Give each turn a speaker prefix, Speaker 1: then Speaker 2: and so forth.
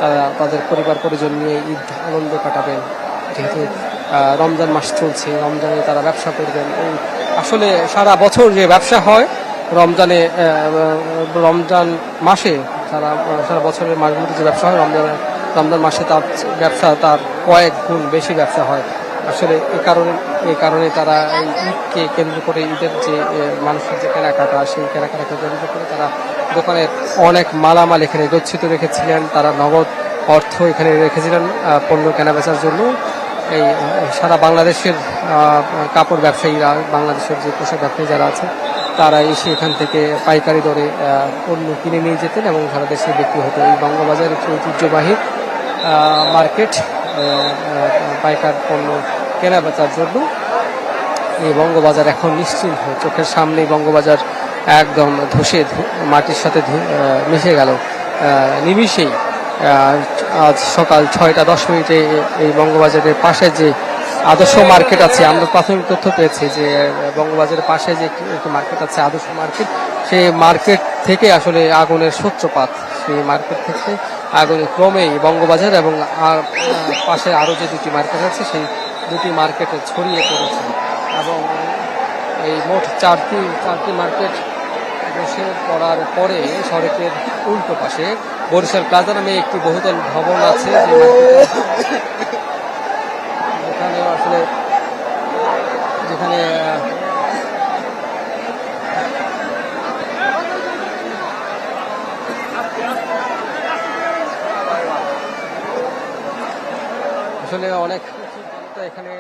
Speaker 1: তারা তাদের পরিবার পরিজন নিয়ে ঈদ আনন্দ কাটাবেন। যেহেতু রমজান মাস চলছে, রমজানে তারা ব্যবসা করবেন। আসলে সারা বছর যে ব্যবসা হয় রমজান মাসে সারা বছরের মাসগুলোতে যে ব্যবসা হয় রমজান মাসে তার ব্যবসা তার কয়েক গুণ বেশি ব্যবসা হয়। আসলে এই কারণে তারা এই ঈদকে কেন্দ্র করে ঈদের যে মানুষের যে কেনাকাটা, সেই কেনাকাটাকে কেন্দ্র করে তারা দোকানের অনেক মালামাল এখানে গচ্ছিত রেখেছিলেন। তারা নগদ অর্থ এখানে রেখেছিলেন পণ্য কেনাবেচার জন্য। এই সারা বাংলাদেশের কাপড় ব্যবসায়ীরা, বাংলাদেশের যে পোশাক ব্যবসায়ী যারা আছে, তারা এসে এখান থেকে পাইকারি দরে পণ্য কিনে নিয়ে যেতেন এবং সারা দেশে বিক্রি হতো। এই বঙ্গবাজার একটি ঐতিহ্যবাহী মার্কেট পাইকার পণ্য কেনা বেচার জন্য। এই বঙ্গবাজার এখন নিশ্চিন্ত, চোখের সামনেই বঙ্গবাজার একদম মাটির সাথে মিশে গেল নিমিষেই। আজ সকাল 6টা 10 এই বঙ্গবাজারের পাশে যে আদর্শ মার্কেট আছে, আমরা প্রাথমিক তথ্য পেয়েছি যে বঙ্গবাজারের পাশে যে একটি মার্কেট আছে আদর্শ মার্কেট, সেই মার্কেট থেকে আসলে আগুনের সূত্রপাত। সেই মার্কেট থেকে আগুনের ক্রমেই বঙ্গবাজার এবং পাশে আরও যে দুটি মার্কেট আছে সেই দুটি মার্কেটে ছড়িয়ে পড়েছে এবং এই মোট চারটি মার্কেট বসে পড়ার পরে সড়কের উল্টো পাশে বরিশাল প্লাজা নামে একটি বহুতল ভবন আছে, যেখানে আসলে অনেক এখানে